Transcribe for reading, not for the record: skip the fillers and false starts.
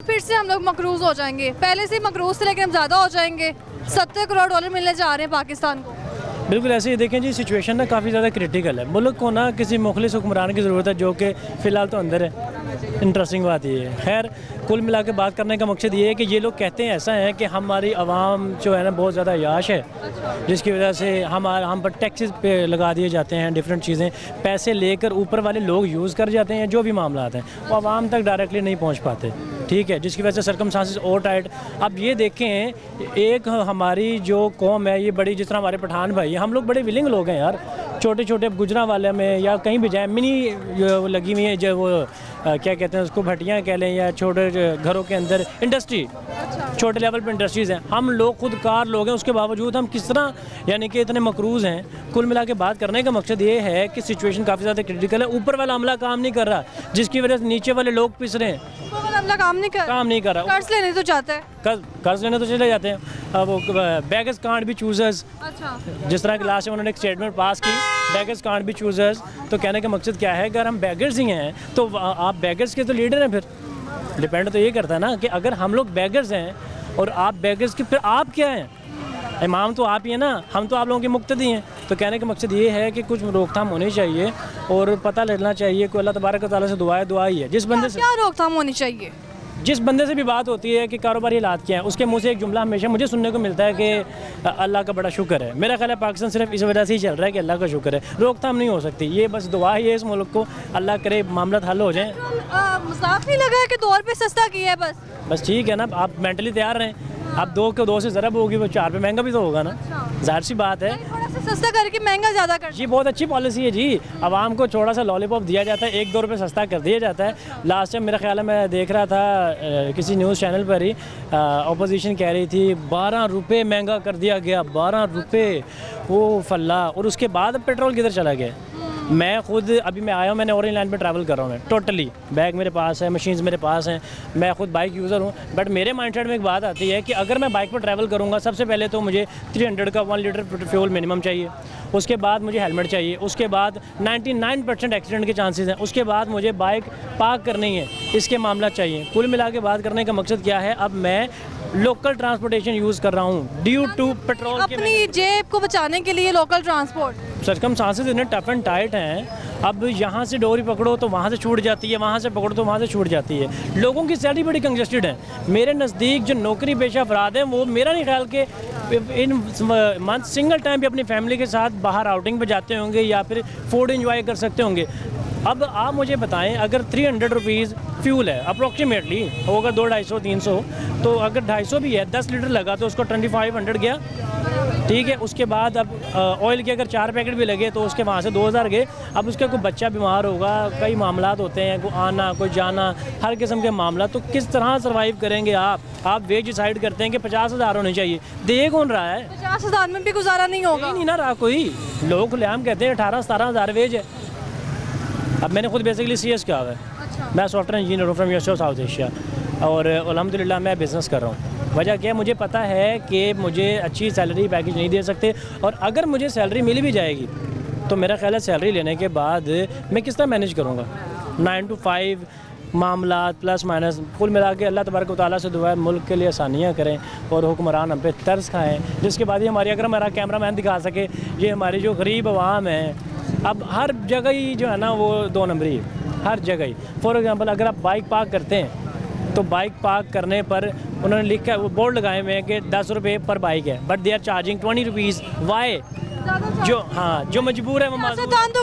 फिर से हम लोग मकरूज हो जाएंगे, पहले से ही मकरूज थे लेकिन हम ज़्यादा हो जाएंगे। 70 करोड़ डॉलर मिलने जा रहे हैं पाकिस्तान को। बिल्कुल ऐसे ही देखें जी, सिचुएशन ना काफ़ी ज़्यादा क्रिटिकल है। मुल्क को ना किसी मुखलिस हुक्मरान की ज़रूरत है जो कि फ़िलहाल तो अंदर है। इंटरेस्टिंग बात ये है। खैर, कुल मिला के बात करने का मकसद ये है कि ये लोग कहते हैं ऐसा है कि हमारी आवाम जो है ना बहुत ज़्यादा याश है, जिसकी वजह से हम पर टैक्सेस पे लगा दिए जाते हैं, डिफरेंट चीज़ें पैसे लेकर ऊपर वाले लोग यूज़ कर जाते हैं। जो भी मामला हैं वो आवाम तक डायरेक्टली नहीं पहुँच पाते, ठीक है, जिसकी वजह से सर्कमस्टांसेस और टाइट। अब ये देखें, एक हमारी जो कौम है ये बड़ी, जिस तरह हमारे पठान भाई, हम लोग बड़े विलिंग लोग हैं यार। छोटे छोटे गुजरा वाले में या कहीं भी जाए, मिनी लगी हुई है जो वो क्या कहते हैं उसको, भट्टियाँ कह लें, या छोटे घरों के अंदर इंडस्ट्री, छोटे लेवल पे इंडस्ट्रीज़ हैं। हम लोग खुद कार लोग हैं, उसके बावजूद हम किस तरह यानी कि इतने मकरूज़ हैं। कुल मिला के बात करने का मकसद ये है कि सिचुएशन काफ़ी ज़्यादा क्रिटिकल है। ऊपर वाला अमला काम नहीं कर रहा, जिसकी वजह से नीचे वाले लोग पिस रहे हैं। काम नहीं कर रहा, कर्ज लेने तो चाहता है, कर्ज लेने तो चले जाते हैं। वो बेगर्स कांट बी चूजर्स, जिस तरह की लास्ट में उन्होंने एक स्टेटमेंट पास की, बेगर्स कांट बी चूजर्स। तो कहने का मकसद क्या है, अगर हम बेगर्स ही हैं तो आप बेगर्स के तो लीडर हैं। फिर डिपेंड तो ये करता है ना कि अगर हम लोग बेगर्स हैं और आप बेगर्स के, फिर आप क्या हैं? इमाम तो आप ही हैं ना, हम तो आप लोगों के मुक्तदी हैं। तो कहने का मकसद ये है कि कुछ रोकथाम होनी चाहिए और पता लगना चाहिए कि अल्लाह तबारक व तआला से दुआ ही है। जिस बंदे से क्या रोकथाम होनी चाहिए, जिस बंदे से भी बात होती है कि कारोबारी हालात क्या हैं, उसके मुंह से एक जुमला हमेशा मुझे सुनने को मिलता है कि अल्लाह का बड़ा शुक्र है। मेरा ख्याल है पाकिस्तान सिर्फ इस वजह से ही चल रहा है कि अल्लाह का शुक्र है। रोकथाम नहीं हो सकती, ये बस दुआ ही है इस मुल्क को, अल्लाह करे मामला हल हो जाए। मजाक नहीं लगा है कि 2 रुपये सस्ता किया है बस ठीक है ना, आप मेंटली तैयार रहें। अब 2 के 2 से ज़रब होगी, वो 4 पे महंगा भी तो होगा ना, जाहिर सी बात है। थोड़ा सा सस्ता करके महंगा ज़्यादा कर। जी बहुत अच्छी पॉलिसी है जी, आवाम को थोड़ा सा लॉलीपॉप दिया जाता है, 1-2 रुपये सस्ता कर दिया जाता है। लास्ट टाइम मेरा ख्याल है मैं देख रहा था किसी न्यूज़ चैनल पर ही, अपोजिशन कह रही थी 12 रुपये महंगा कर दिया गया, 12 रुपये, वो फल्ला। और उसके बाद पेट्रोल किधर चला गया। मैं खुद अभी मैं आया हूँ, मैंने ऑरेंज लाइन पे ट्रैवल कर रहा हूँ, मैं टोटली बैग मेरे पास है, मशीन्स मेरे पास हैं, मैं खुद बाइक यूज़र हूँ। बट मेरे माइंडसेट में एक बात आती है कि अगर मैं बाइक पर ट्रैवल करूँगा, सबसे पहले तो मुझे 300 का 1 लीटर फ्यूल मिनिमम चाहिए, उसके बाद मुझे हेलमेट चाहिए, उसके बाद 99% एक्सीडेंट के चांसेस हैं, उसके बाद मुझे बाइक पार्क करनी है, इसके मामला चाहिए। कुल मिला के बात करने का मकसद क्या है, अब मैं लोकल ट्रांसपोर्टेशन यूज़ कर रहा हूँ ड्यू टू पेट्रोल। अपनी जेब को बचाने के लिए लोकल ट्रांसपोर्ट, सर्कमस्टांसेस इतने टफ एंड टाइट हैं। अब यहाँ से डोरी पकड़ो तो वहाँ से छूट जाती है, वहाँ से पकड़ो तो वहाँ से छूट जाती है। लोगों की सैलरी बड़ी कंजस्टेड है। मेरे नज़दीक जो नौकरी पेशा अफराद हैं, वो मेरा नहीं ख्याल के इन मंथ सिंगल टाइम भी अपनी फैमिली के साथ बाहर आउटिंग पे जाते होंगे या फिर फूड एंजॉय कर सकते होंगे। अब आप मुझे बताएं, अगर 300 रुपीज़ फ्यूल है अप्रॉक्सीमेटली, होगा 200-250-300, तो अगर 250 भी है, 10 लीटर लगा तो उसको 2500 गया, ठीक है। उसके बाद अब ऑयल के अगर 4 पैकेट भी लगे तो उसके वहाँ से 2000 गए। अब उसका कोई बच्चा बीमार होगा, कई मामलात होते हैं, कोई आना कोई जाना, हर किस्म के मामला, तो किस तरह सर्वाइव करेंगे आप वेज डिसाइड करते हैं कि 50,000 होने चाहिए, दे कौन रहा है? 50,000 में भी गुजारा नहीं होगा, नहीं ना रहा कोई। लोग खुलेआम कहते हैं 18-17,000 वेज है। अब मैंने खुद बेसिकली CS किया हुआ है, मैं सॉफ्टवेयर इंजीनियर हूँ from university of south Asia, और अल्हम्दुलिल्लाह मैं बिज़नेस कर रहा हूँ। वजह क्या है, मुझे पता है कि मुझे अच्छी सैलरी पैकेज नहीं दे सकते, और अगर मुझे सैलरी मिल भी जाएगी तो मेरा ख्याल है सैलरी लेने के बाद मैं किस तरह मैनेज करूँगा। 9 to 5 मामला प्लस माइनस, कुल मिला के अल्लाह तबारक व तआला से दुआ है मुल्क के लिए आसानियाँ करें और हुक्मरान हम पे तरस खाएँ, जिसके बाद ये हमारी, अगर हमारा कैमरा मैन दिखा सके, ये हमारी जो गरीब आवाम है, अब हर जगह ही जो है ना वो 2 नंबरी है, हर जगह ही। फॉर एग्ज़ाम्पल अगर आप बाइक पार्क करते हैं तो बाइक पार्क करने पर उन्होंने लिखा है, वो बोर्ड लगाए हुए हैं कि 10 रुपये पर बाइक है, but they are charging 20 rupees. Why? जो हाँ जो मजबूर है वो सियासतदान तो